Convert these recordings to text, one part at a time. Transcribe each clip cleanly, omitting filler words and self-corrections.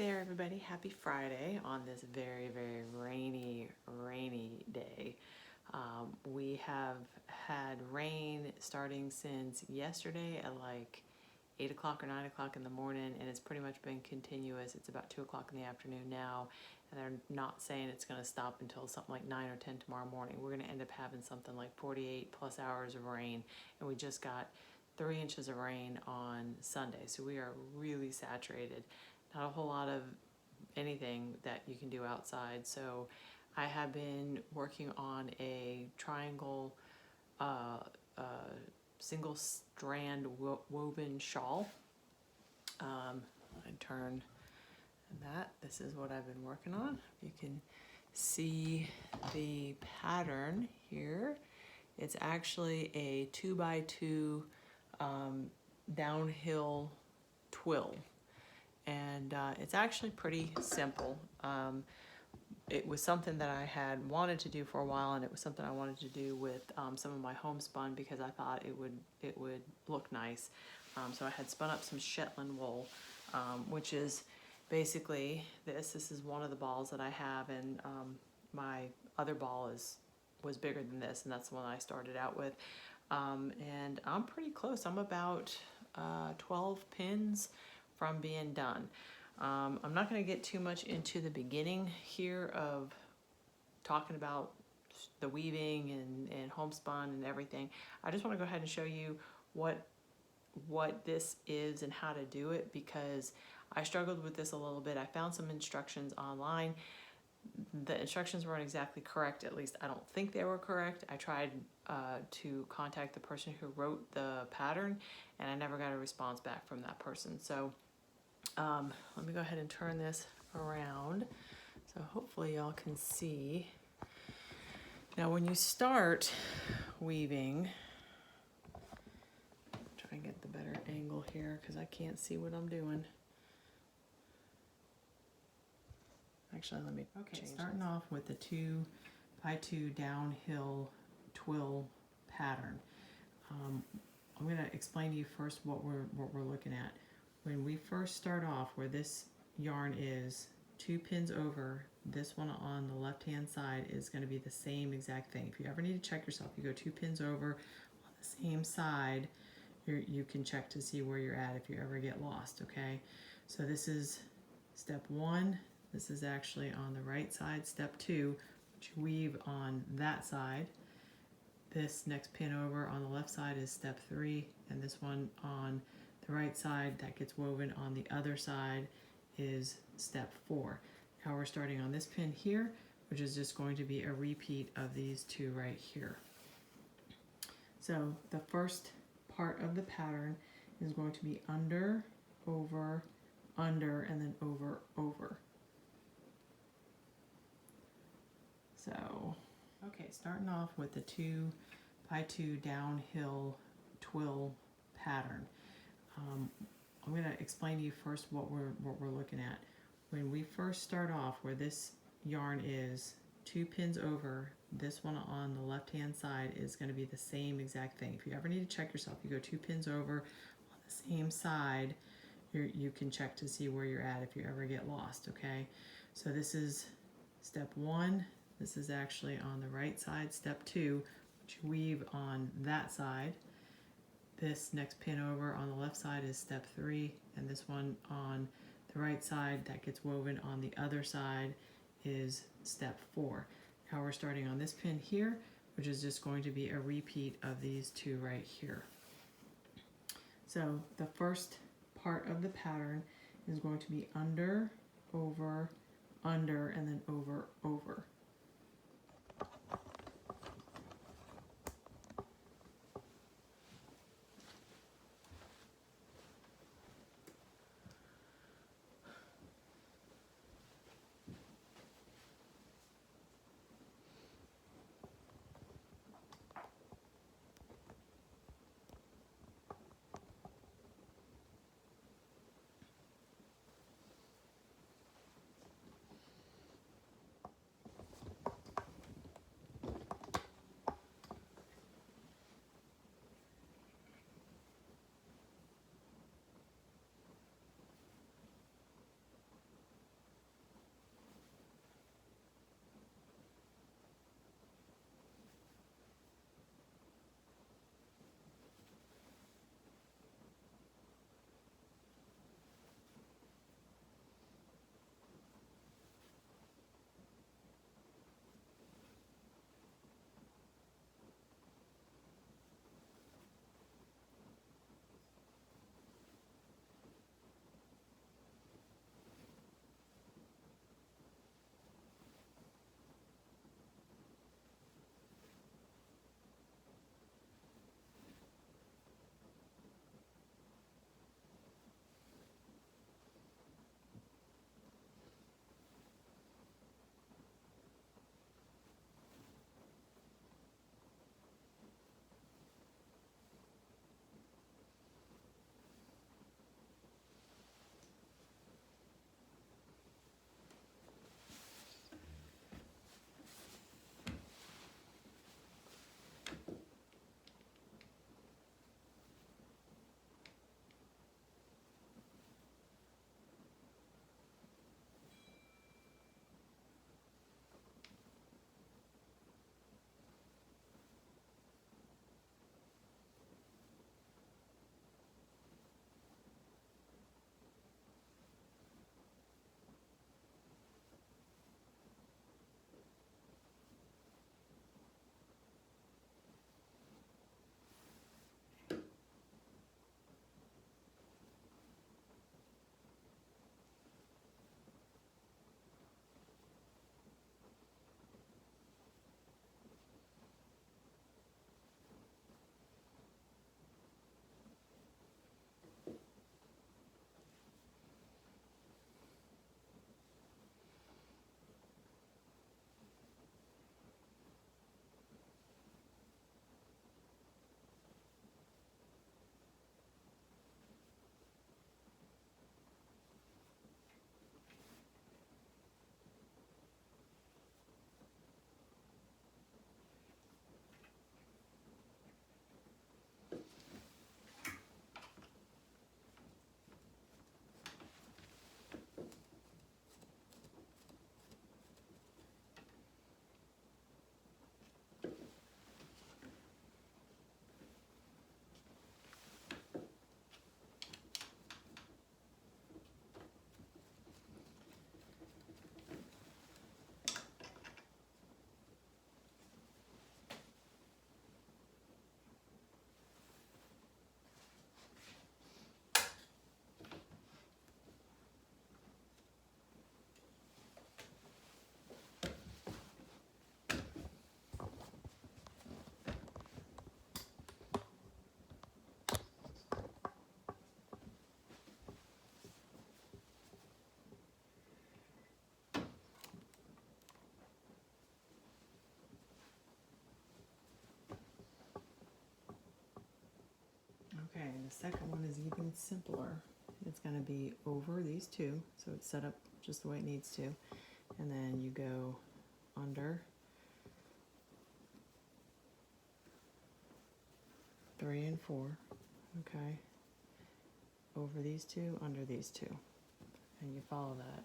there, everybody. Happy Friday on this very, very rainy day. We have had rain starting since yesterday at like 8 o'clock or 9 o'clock in the morning, and it's pretty much been continuous. It's about 2 o'clock in the afternoon now, and they're not saying it's going to stop until something like 9 or 10 tomorrow morning. We're going to end up having something like 48 plus hours of rain, and we just got 3 inches of rain on Sunday, so we are really saturated. Not a whole lot of anything that you can do outside, so I have been working on a triangle single strand woven shawl. I turn that. This is what I've been working on. You can see the pattern here. It's actually a 2x2 downhill twill, and it's actually pretty simple. It was something that I had wanted to do for a while, and it was something I wanted to do with some of my homespun because I thought it would look nice. So I had spun up some Shetland wool, which is basically this. This is one of the balls that I have, and my other ball was bigger than this, and that's the one I started out with. And I'm pretty close. I'm about 12 pins from being done. I'm not going to get too much into the beginning here of talking about the weaving and homespun and everything. I just want to go ahead and show you what this is and how to do it, because I struggled with this a little bit. I found some instructions online. The instructions weren't exactly correct. At least I don't think they were correct. I tried to contact the person who wrote the pattern, and I never got a response back from that person. So let me go ahead and turn this around so hopefully y'all can see. Now when you start weaving, try and get the better angle here because I can't see what I'm doing. Actually, let me change starting off with the 2x2 downhill twill pattern. I'm going to explain to you first what we're looking at. When we first start off, where this yarn is 2 pins over, this one on the left hand side is going to be the same exact thing. If you ever need to check yourself, you go 2 pins over on the same side. You can check to see where you're at if you ever get lost. Okay, so this is step 1. This is actually on the right side. Step 2, which you weave on that side. This next pin over on the left side is step 3, and this one on the right side that gets woven on the other side is step 4. Now we're starting on this pin here, which is just going to be a repeat of these 2 right here. So the first part of the pattern is going to be under, over, under, and then over, over. So, okay, starting off with the 2x2 downhill twill pattern. I'm going to explain to you first what we're looking at. When we first start off, where this yarn is 2 pins over, this one on the left hand side is going to be the same exact thing. If you ever need to check yourself, you go 2 pins over on the same side. You can check to see where you're at if you ever get lost. Okay, so this is step 1. This is actually on the right side. Step 2, which you weave on that side. This next pin over on the left side is step 3, and this one on the right side that gets woven on the other side is step 4. Now we're starting on this pin here, which is just going to be a repeat of these 2 right here. So the first part of the pattern is going to be under, over, under, and then over, over. the second one is even simpler. It's going to be over these two, so it's set up just the way it needs to. And then you go under 3 and 4, okay? Over these two, under these two. And you follow that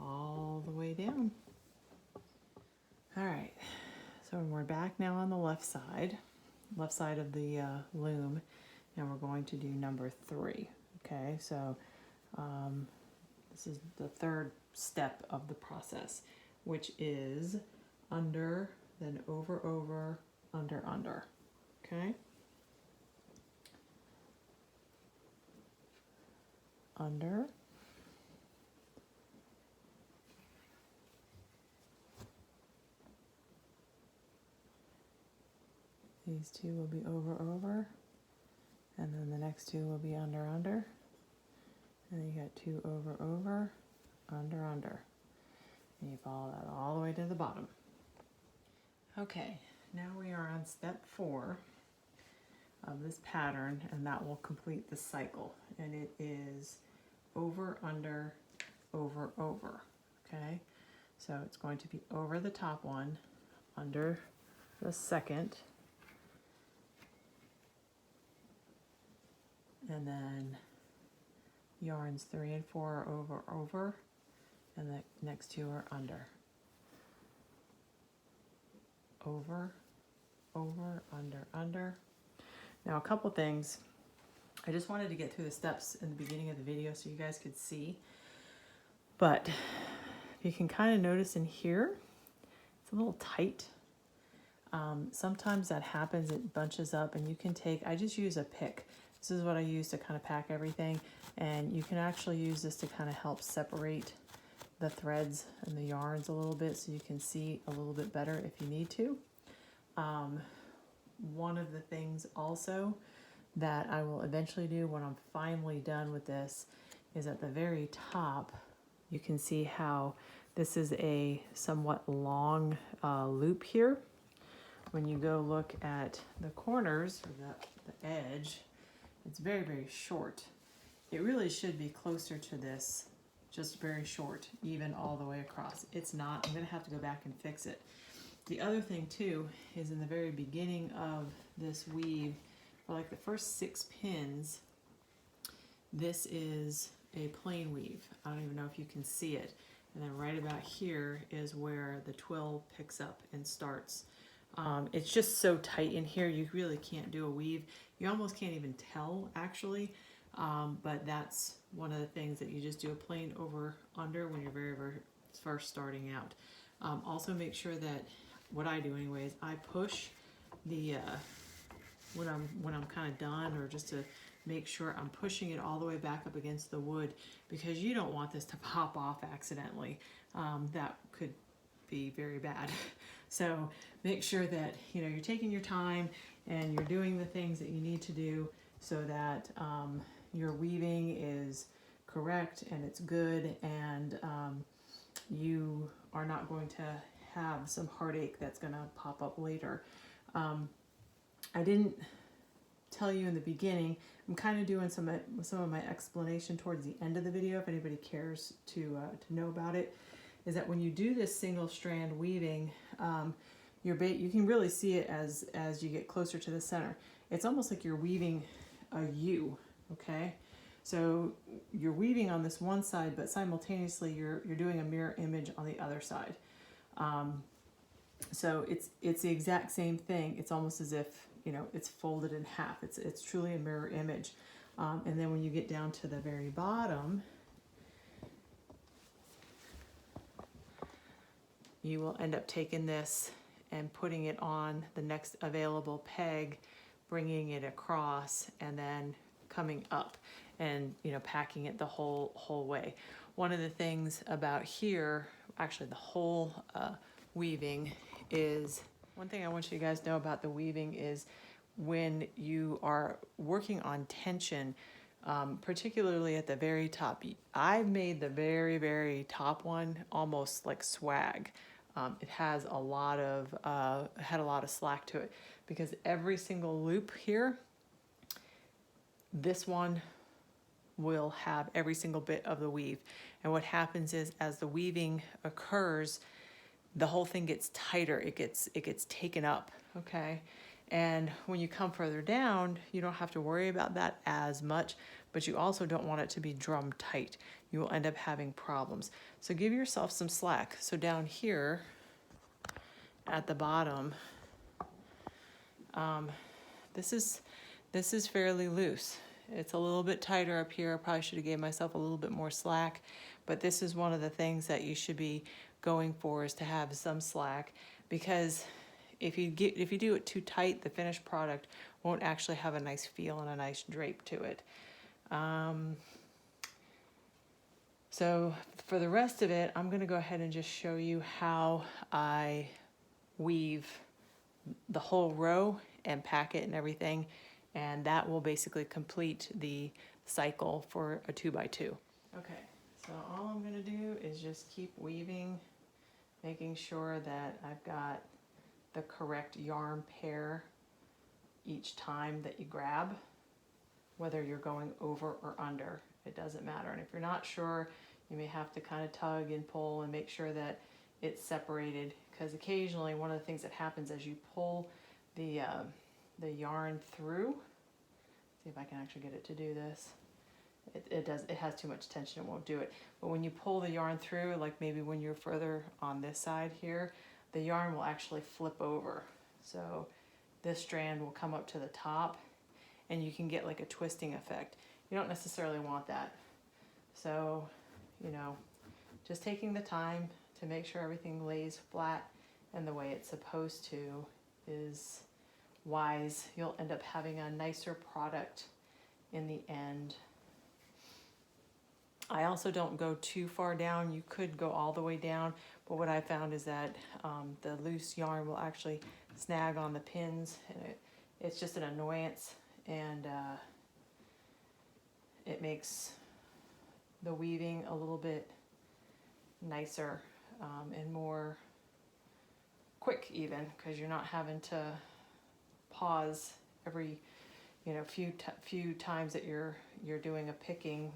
all the way down. All right, so we're back now on the left side of the loom, and we're going to do number 3. Okay, so this is the third step of the process, which is under, then over, over, under, under. Okay, under, these two will be over, over, and then the next two will be under, under, and then you got 2 over, over, under, under, and you follow that all the way to the bottom. Okay, now we are on step 4 of this pattern, and that will complete the cycle, and it is over, under, over, over. Okay, so it's going to be over the top one, under the second, and then yarns 3 and 4 are over, over, and the next two are under. Over, over, under, under. Now a couple things. I just wanted to get through the steps in the beginning of the video so you guys could see. But you can kind of notice in here, it's a little tight. Sometimes that happens, it bunches up, and you can take, I just use a pick. This is what I use to kind of pack everything, and you can actually use this to kind of help separate the threads and the yarns a little bit so you can see a little bit better if you need to. One of the things also that I will eventually do when I'm finally done with this is at the very top, you can see how this is a somewhat long loop here. When you go look at the corners, or the edge, it's very, very short. It really should be closer to this, just very short, even all the way across. It's not. I'm going to have to go back and fix it. The other thing too is in the very beginning of this weave, for like the first 6 pins, this is a plain weave. I don't even know if you can see it. And then right about here is where the twill picks up and starts. It's just so tight in here, you really can't do a weave. You almost can't even tell actually, but that's one of the things that you just do a plain over under when you're very, very first starting out. Also make sure that, what I do anyway, is I push the, when I'm kind of done, or just to make sure I'm pushing it all the way back up against the wood, because you don't want this to pop off accidentally. That could be very bad. So make sure that you're taking your time and you're doing the things that you need to do so that your weaving is correct and it's good, and you are not going to have some heartache that's going to pop up later. I didn't tell you in the beginning, I'm kind of doing some of my explanation towards the end of the video if anybody cares to know about it, is that when you do this single strand weaving, you can really see it as you get closer to the center. It's almost like you're weaving a U, okay? So you're weaving on this one side, but simultaneously you're doing a mirror image on the other side. So it's the exact same thing. It's almost as if it's folded in half. It's truly a mirror image. And then when you get down to the very bottom, you will end up taking this and putting it on the next available peg, bringing it across, and then coming up and packing it the whole way. One of the things about here, actually the whole weaving, is one thing I want you guys to know about the weaving is when you are working on tension, particularly at the very top. I made the very, very top one almost like swag. It has had a lot of slack to it, because every single loop here This one will have every single bit of the weave. And what happens is as the weaving occurs, the whole thing gets tighter. It gets taken up, okay? And when you come further down, you don't have to worry about that as much, but you also don't want it to be drum tight. You will end up having problems. So give yourself some slack. So down here at the bottom, this is fairly loose. It's a little bit tighter up here. I probably should have gave myself a little bit more slack, but this is one of the things that you should be going for, is to have some slack, because if you do it too tight, the finished product won't actually have a nice feel and a nice drape to it. So for the rest of it, I'm going to go ahead and just show you how I weave the whole row and pack it and everything, and that will basically complete the cycle for a 2x2. Okay, so all I'm going to do is just keep weaving, making sure that I've got the correct yarn pair each time that you grab, whether you're going over or under, it doesn't matter. And if you're not sure, you may have to kind of tug and pull and make sure that it's separated, because occasionally one of the things that happens as you pull the yarn through, see if I can actually get it to do this. It has too much tension, it won't do it. But when you pull the yarn through, like maybe when you're further on this side here, the yarn will actually flip over. So this strand will come up to the top and you can get like a twisting effect. You don't necessarily want that. So, you know, just taking the time to make sure everything lays flat and the way it's supposed to is wise. You'll end up having a nicer product in the end. I also don't go too far down. You could go all the way down, but what I found is that the loose yarn will actually snag on the pins, and it's just an annoyance, and it makes the weaving a little bit nicer and more quick, even, because you're not having to pause every few times that you're doing a picking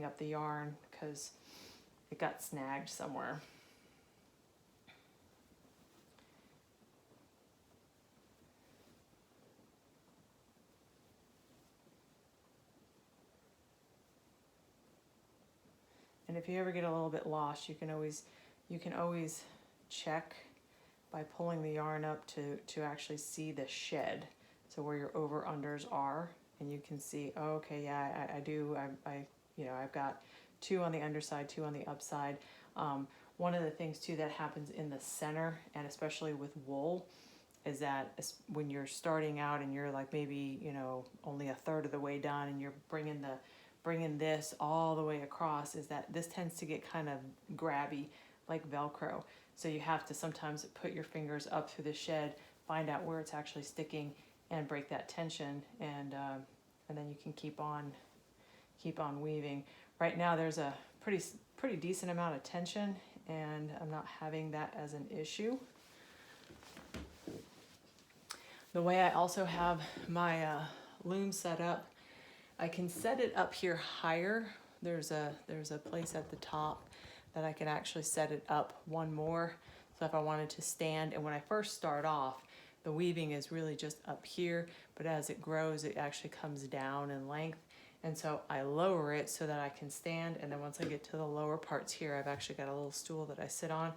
up the yarn because it got snagged somewhere. And if you ever get a little bit lost, you can always check by pulling the yarn up to actually see the shed, so where your over unders are, and you can see, oh, okay, yeah, I do. I've got 2 on the underside, 2 on the upside. One of the things too that happens in the center, and especially with wool, is that when you're starting out and you're like maybe only a third of the way done, and you're bringing this all the way across, is that this tends to get kind of grabby, like Velcro. So you have to sometimes put your fingers up through the shed, find out where it's actually sticking, and break that tension, and then you can keep on weaving. Right now there's a pretty decent amount of tension, and I'm not having that as an issue. The way I also have my loom set up, I can set it up here higher. There's a place at the top that I can actually set it up one more. So if I wanted to stand, and when I first start off, the weaving is really just up here, but as it grows, it actually comes down in length. And so I lower it so that I can stand, and then once I get to the lower parts here, I've actually got a little stool that I sit on.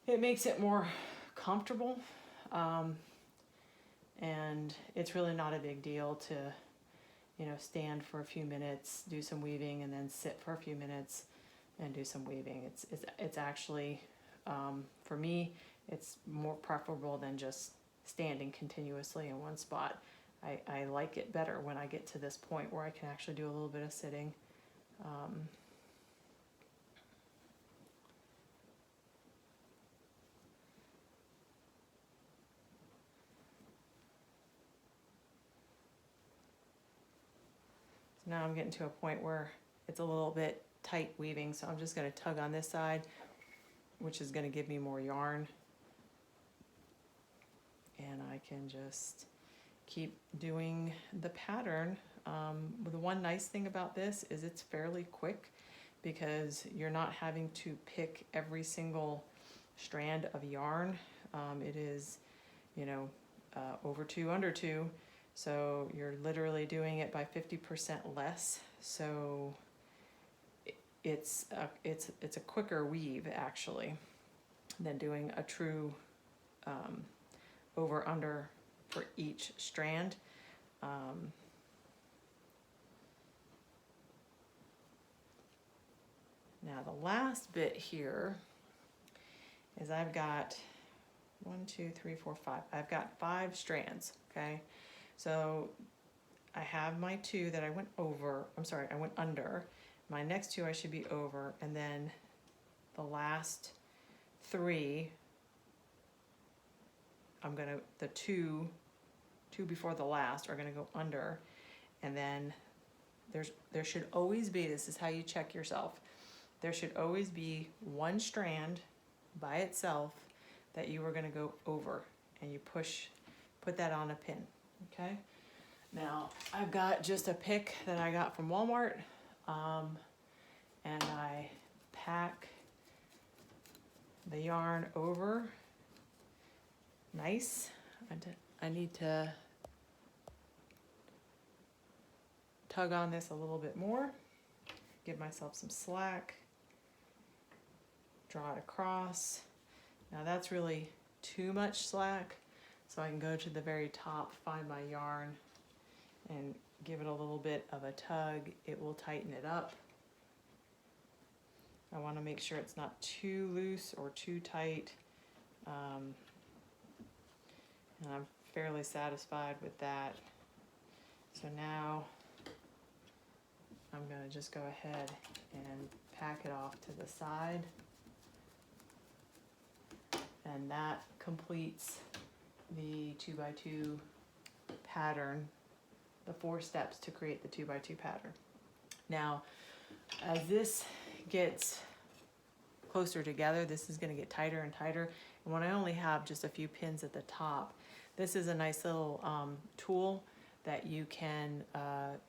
It makes it more comfortable, and it's really not a big deal to stand for a few minutes, do some weaving, and then sit for a few minutes and do some weaving. It's actually, for me, it's more preferable than just standing continuously in one spot. I like it better when I get to this point where I can actually do a little bit of sitting. So now I'm getting to a point where it's a little bit tight weaving, so I'm just going to tug on this side, which is going to give me more yarn. And I can just keep doing the pattern. The one nice thing about this is it's fairly quick because you're not having to pick every single strand of yarn. It is, you know, over 2, under 2, so you're literally doing it by 50% less. So it's a quicker weave actually than doing a true over under for each strand. Now the last bit here is I've got 1, 2, 3, 4, 5. I've got 5 strands, okay? So I have my 2 that I went over, I went under. My next 2 I should be over, and then the last 3, the two before the last are gonna go under, and then there should always be, this is how you check yourself, there should always be 1 strand by itself that you are going to go over, and you put that on a pin, okay? Now I've got just a pick that I got from Walmart, and I pack the yarn over nice. I need to tug on this a little bit more, give myself some slack, draw it across. Now that's really too much slack, so I can go to the very top, find my yarn, and give it a little bit of a tug. It will tighten it up. I want to make sure it's not too loose or too tight, and I'm fairly satisfied with that. So now I'm going to just go ahead and pack it off to the side. And that completes the 2x2 pattern, the 4 steps to create the 2x2 pattern. Now, as this gets closer together, this is going to get tighter and tighter. And when I only have just a few pins at the top, this is a nice little tool that you can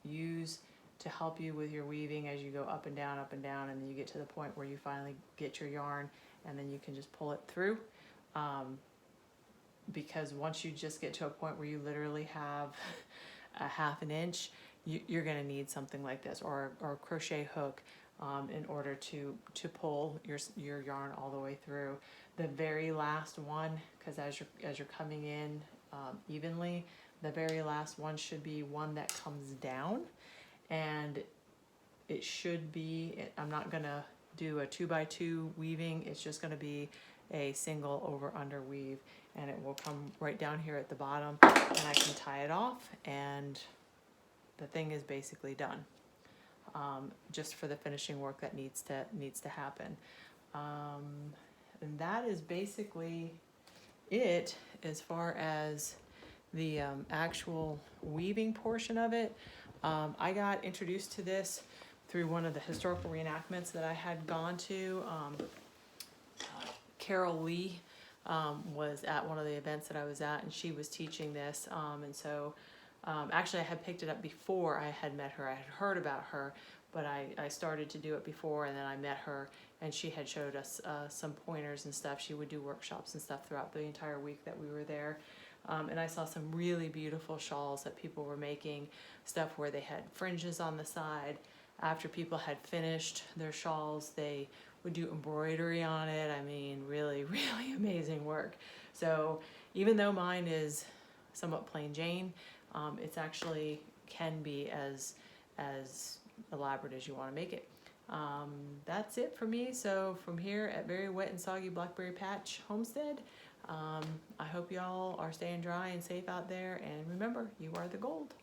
use to help you with your weaving as you go up and down, and then you get to the point where you finally get your yarn, and then you can just pull it through. Because once you just get to a point where you literally have a 1/2 inch, you're going to need something like this, or a crochet hook, in order to pull your yarn all the way through. The very last one, because as you're coming in evenly, the very last one should be one that comes down, and it should be, I'm not going to do a 2x2 weaving, it's just going to be a single over under weave, and it will come right down here at the bottom, and I can tie it off, and the thing is basically done, just for the finishing work that needs to happen. And that is basically it as far as the actual weaving portion of it. I got introduced to this through one of the historical reenactments that I had gone to. Carol Lee was at one of the events that I was at, and she was teaching this, and so actually I had picked it up before I had met her. I had heard about her, but I started to do it before, and then I met her, and she had showed us some pointers and stuff. She would do workshops and stuff throughout the entire week that we were there, and I saw some really beautiful shawls that people were making, stuff where they had fringes on the side. After people had finished their shawls, they would do embroidery on it. I mean, really, really amazing work. So even though mine is somewhat plain Jane, it's actually can be as elaborate as you want to make it. That's it for me. So from here at Very Wet and Soggy Blackberry Patch Homestead, I hope y'all are staying dry and safe out there, and remember, you are the gold.